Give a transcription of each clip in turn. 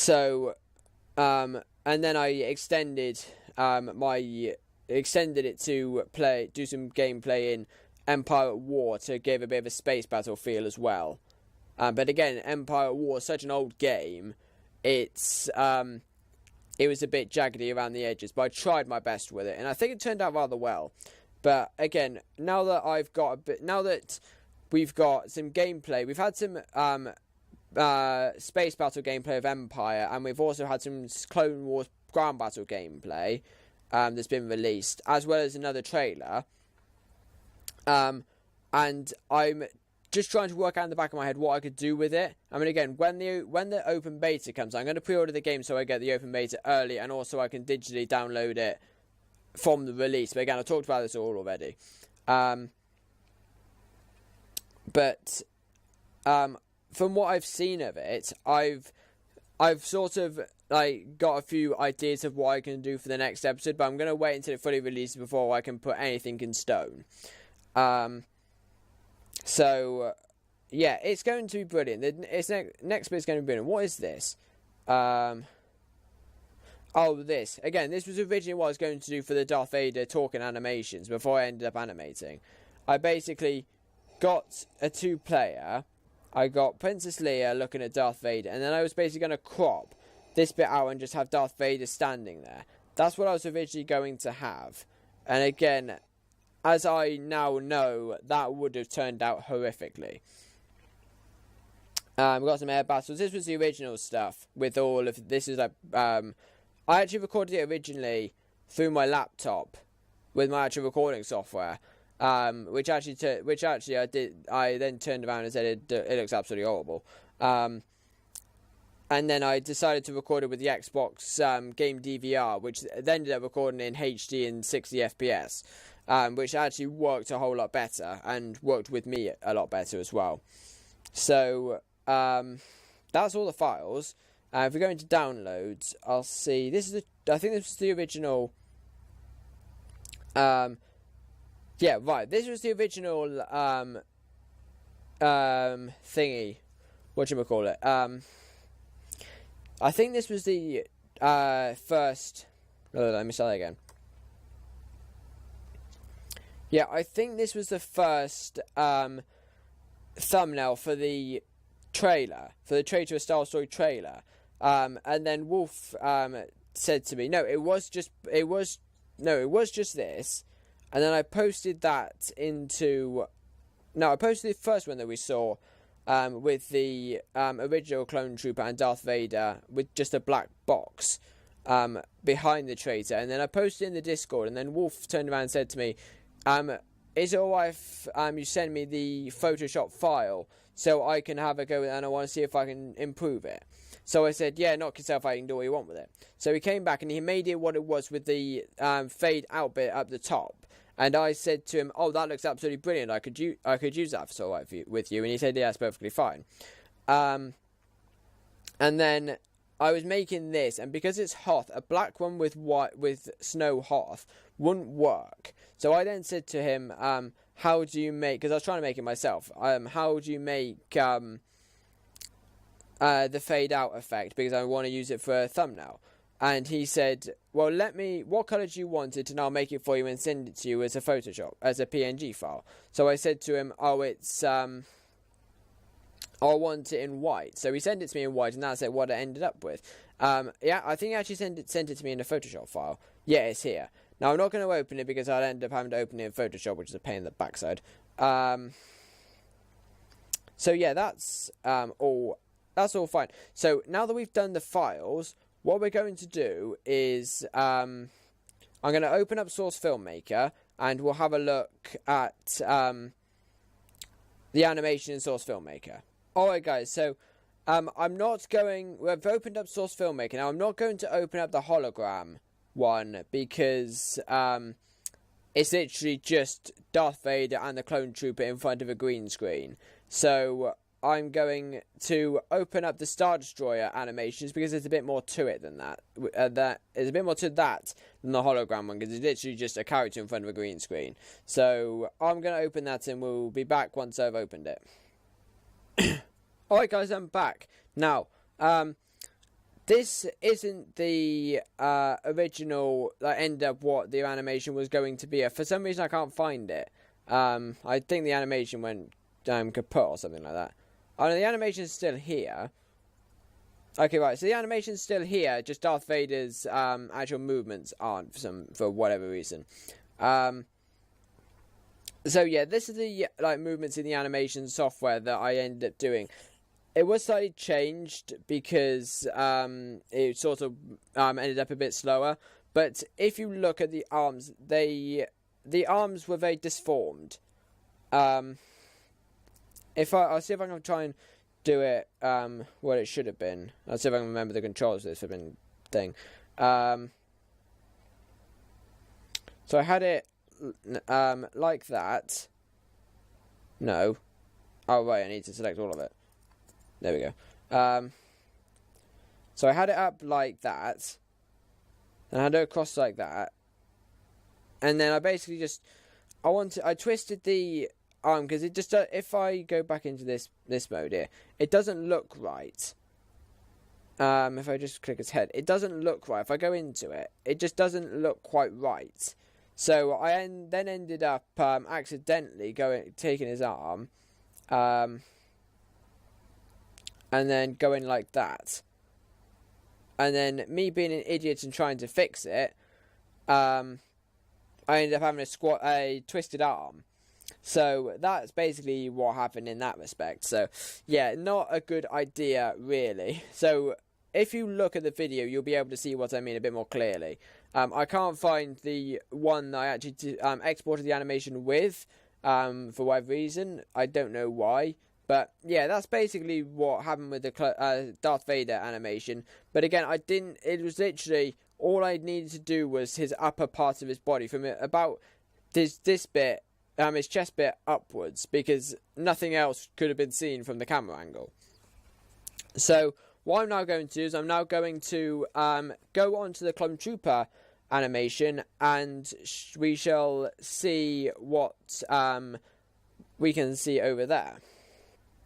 So, and then I extended it to do some gameplay in Empire at War to give a bit of a space battle feel as well. But again, Empire at War is such an old game. It was a bit jaggedy around the edges, but I tried my best with it, and I think it turned out rather well. But again, now that we've got some gameplay, we've had some space battle gameplay of Empire, and we've also had some Clone Wars ground battle gameplay that's been released, as well as another trailer. And I'm just trying to work out in the back of my head what I could do with it. I mean, again, when the open beta comes, I'm going to pre-order the game so I get the open beta early, and also I can digitally download it from the release. But again, I talked about this all already. But from what I've seen of it, I've sort of got a few ideas of what I can do for the next episode, but I'm going to wait until it fully releases before I can put anything in stone. So yeah, it's going to be brilliant. Next bit's going to be brilliant. What is this? This again. This was originally what I was going to do for the Darth Vader talking animations before I ended up animating. I basically got a 2-player. I got Princess Leia looking at Darth Vader, and then I was basically going to crop this bit out and just have Darth Vader standing there. That's what I was originally going to have. And again, as I now know, that would have turned out horrifically. We got some air battles. This was the original stuff with all of this. Is I actually recorded it originally through my laptop with my actual recording software. Which actually I did. I then turned around and said it looks absolutely horrible. And then I decided to record it with the Xbox game DVR, which then ended up recording in HD and 60 FPS, which actually worked a whole lot better and worked with me a lot better as well. So that's all the files. If we go into downloads, I'll see. I think this is the original. Yeah, right. This was the original thingy. Whatchamacallit? I think this was the first. Let me start that again. Yeah, I think this was the first thumbnail for the trailer, for the Traitor: A Star Wars Story trailer. And then Wolf said to me, it was just this. And then I posted that into... No, I posted the first one that we saw with the original Clone Trooper and Darth Vader with just a black box behind the Traitor. And then I posted in the Discord, and then Wolf turned around and said to me, is it alright if you send me the Photoshop file so I can have a go with it, and I want to see if I can improve it? So I said, yeah, knock yourself out, you can do what you want with it. So he came back and he made it what it was with the fade out bit up the top. And I said to him, that looks absolutely brilliant. I could use that if it's all right with you. And he said, yeah, it's perfectly fine. And then I was making this, and because it's Hoth, a black one with snow Hoth wouldn't work. So I then said to him, how do you make... Because I was trying to make it myself. How do you make the fade out effect? Because I want to use it for a thumbnail. And he said, well, what colour do you want it, and I'll make it for you and send it to you as a Photoshop, as a PNG file. So I said to him, it's, I want it in white. So he sent it to me in white, and that's what it ended up with. Yeah, I think he actually sent it to me in a Photoshop file. Yeah, it's here. Now, I'm not going to open it because I'll end up having to open it in Photoshop, which is a pain in the backside. So yeah, that's all fine. So now that we've done the files... What we're going to do is I'm going to open up Source Filmmaker, and we'll have a look at the animation in Source Filmmaker. Alright guys, so we've opened up Source Filmmaker. Now I'm not going to open up the hologram one because it's literally just Darth Vader and the Clone Trooper in front of a green screen. So... I'm going to open up the Star Destroyer animations because there's a bit more to it than that. There's a bit more to that than the hologram one because it's literally just a character in front of a green screen. So I'm going to open that and we'll be back once I've opened it. Alright guys, I'm back. Now, this isn't the original end up what the animation was going to be. For some reason I can't find it. I think the animation went kaput or something like that. Oh no, the animation's still here. Okay, right, so the animation's still here, just Darth Vader's actual movements aren't for whatever reason. So yeah, this is the movements in the animation software that I ended up doing. It was slightly changed because it sort of ended up a bit slower. But if you look at the arms, the arms were very disformed. I'll see if I can try and do it what it should have been. I'll see if I can remember the controls for this thing. So I had it like that. No. Oh right, I need to select all of it. There we go. So I had it up like that, and I had it across like that, and then I basically I twisted the arm because it just if I go back into this mode here, it doesn't look right. If I just click his head, it doesn't look right. If I go into it, it just doesn't look quite right. So I then ended up accidentally taking his arm, and then going like that. And then me being an idiot and trying to fix it, I ended up having a twisted arm. So that's basically what happened in that respect. So yeah, not a good idea really. So if you look at the video, you'll be able to see what I mean a bit more clearly. I can't find the one that I actually exported the animation with, for whatever reason. I don't know why. But yeah, that's basically what happened with the Darth Vader animation. But again, it was literally, all I needed to do was his upper part of his body, from about this bit, his chest bit upwards, because nothing else could have been seen from the camera angle. So what I'm now going to do is I'm now going to go on to the Clone Trooper animation, and we shall see what we can see over there.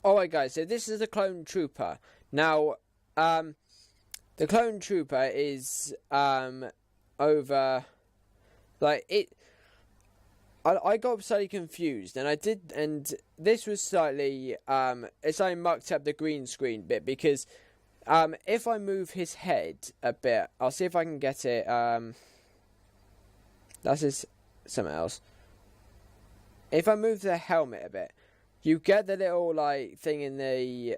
Alright guys, so this is the Clone Trooper. Now, the Clone Trooper is over, like, it, I got slightly confused, and this was slightly, it slightly mucked up the green screen bit, because if I move his head a bit, I'll see if I can get it, that's something else. If I move the helmet a bit, you get the little thing in the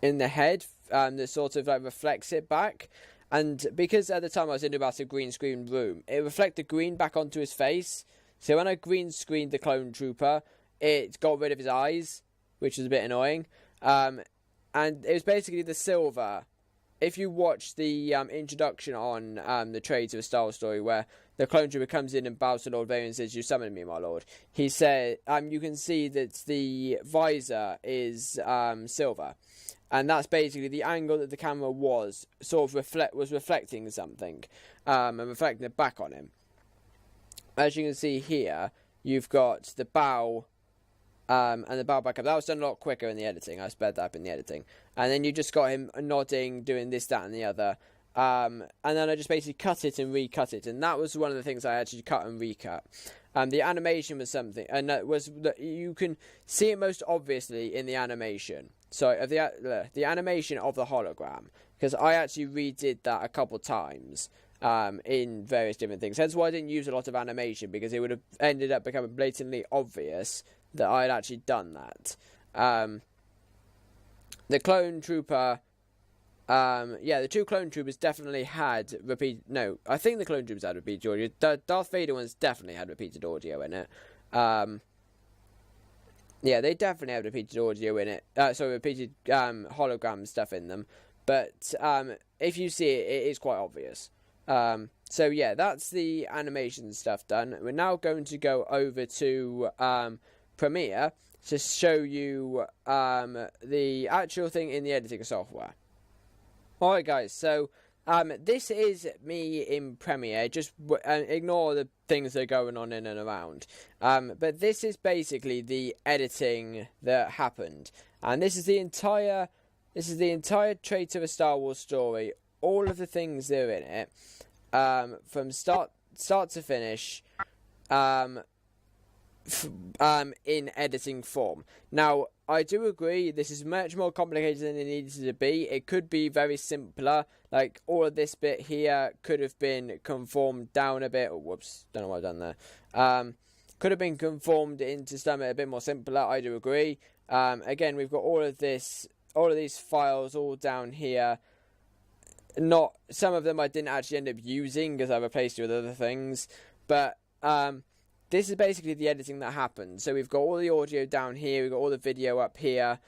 head that sort of reflects it back, and because at the time I was in about a green screen room, it reflected green back onto his face. So when I green screened the Clone Trooper, it got rid of his eyes, which was a bit annoying. And it was basically the silver. If you watch the introduction on the Traitor, a Star Wars story, where the Clone Trooper comes in and bows to Lord Vader and says, "You summoned me, my lord," he said, you can see that the visor is silver, and that's basically the angle that the camera was reflecting something, and reflecting it back on him. As you can see here, you've got the bow. And the bow back up. That was done a lot quicker in the editing. I sped that up in the editing. And then you just got him nodding, doing this, that, and the other. And then I just basically cut it and recut it. And that was one of the things I actually cut and recut. The animation was something, and that was you can see it most obviously in the animation. So the animation of the hologram, because I actually redid that a couple times. In various different things. That's why I didn't use a lot of animation, because it would have ended up becoming blatantly obvious that I had actually done that. The Clone Trooper, the two Clone Troopers definitely had I think the Clone Troopers had repeated audio. The Darth Vader ones definitely had repeated audio in it. Yeah, they definitely had repeated audio in it. Repeated hologram stuff in them. But if you see it, it is quite obvious. So yeah, that's the animation stuff done. We're now going to go over to Premiere to show you the actual thing in the editing software. Alright guys, so this is me in Premiere. Just ignore the things that are going on in and around. But this is basically the editing that happened. And this is the entire This is the entire Traitor of a Star Wars story. All of the things that are in it, from start to finish, in editing form. Now, I do agree this is much more complicated than it needed to be. It could be very simpler. Like, all of this bit here could have been conformed down a bit. Oh, whoops, don't know what I've done there. Could have been conformed into something a bit more simpler. I do agree. Again, we've got all of these files all down here. Not some of them I didn't actually end up using because I replaced it with other things. But this is basically the editing that happened. So we've got all the audio down here, we've got all the video up here,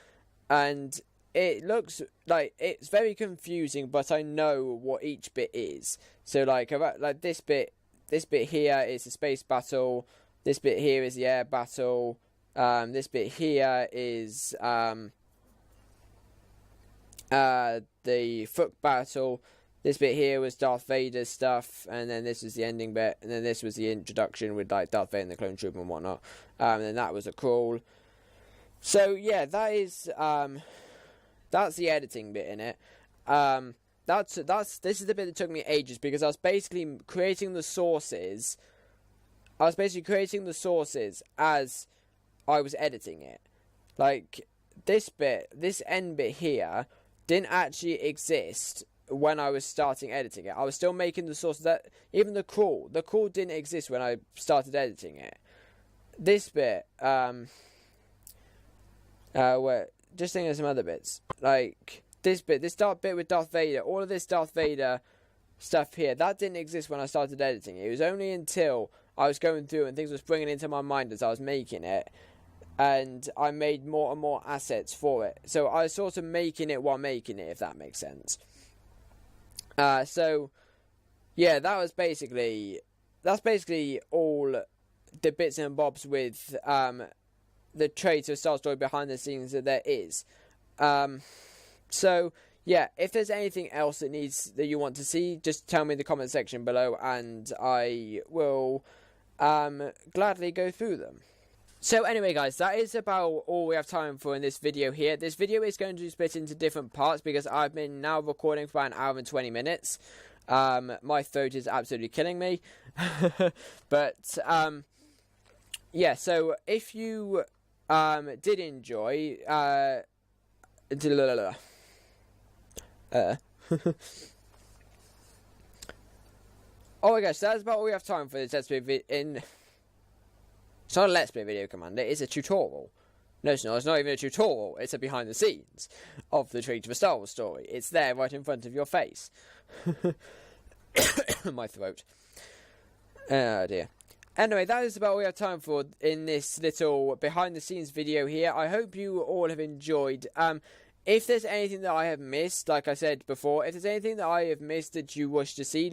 and it looks like it's very confusing, but I know what each bit is. So like this bit here is the space battle, this bit here is the air battle, this bit here is the foot battle. This bit here was Darth Vader's stuff, and then this was the ending bit, and then this was the introduction with like Darth Vader and the Clone Trooper and whatnot. And then that was a crawl. So yeah, that is that's the editing bit in it. This is the bit that took me ages because I was basically creating the sources. as I was editing it. Like this end bit here didn't actually exist when I was starting editing it. I was still making the source that even the crawl didn't exist when I started editing it. This bit, just thinking of some other bits, like this bit with Darth Vader, all of this Darth Vader stuff here, that didn't exist when I started editing it. It was only until I was going through and things was bringing into my mind as I was making it, and I made more and more assets for it. So I was sort of making it while making it, if that makes sense. So yeah, that's basically all the bits and bobs with the Traitor Star story behind the scenes that there is. So yeah, if there's anything else that you want to see, just tell me in the comment section below, and I will gladly go through them. So anyway guys, that is about all we have time for in this video here. This video is going to be split into different parts because I've been now recording for about an hour and 20 minutes. My throat is absolutely killing me. But yeah, so if you did enjoy oh my gosh, that's about all we have time for this Let's Play video. It's not a Let's Play video, Commander, it's a tutorial. No, it's not even a tutorial, it's a behind the scenes of the Traitor of a Star Wars story. It's there right in front of your face. My throat. Oh dear. Anyway, that is about all we have time for in this little behind the scenes video here. I hope you all have enjoyed. If there's anything that I have missed, like I said before, if there's anything that I have missed that you wish to see,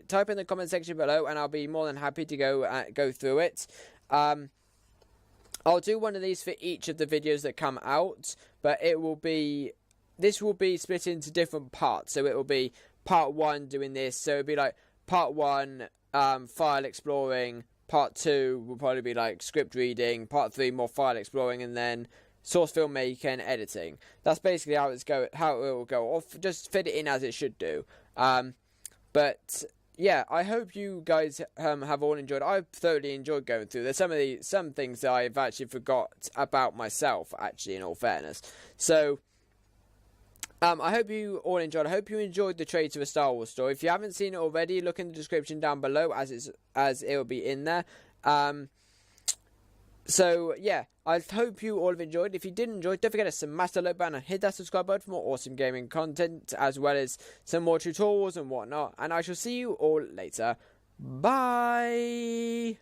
type in the comment section below and I'll be more than happy to go through it. I'll do one of these for each of the videos that come out, but this will be split into different parts. So it will be part 1 doing this, so it'll be like part 1 file exploring, part 2 will probably be like script reading, part 3 more file exploring, and then source filmmaking and editing. That's basically how it will go, or just fit it in as it should do. But yeah, I hope you guys have all enjoyed. I've thoroughly enjoyed going through. There's some things that I've actually forgot about myself, actually, in all fairness. So I hope you all enjoyed. I hope you enjoyed the Traitor of a Star Wars story. If you haven't seen it already, look in the description down below as it will be in there. So yeah, I hope you all have enjoyed. If you did enjoy, don't forget to smash the like button and hit that subscribe button for more awesome gaming content, as well as some more tutorials and whatnot. And I shall see you all later. Bye!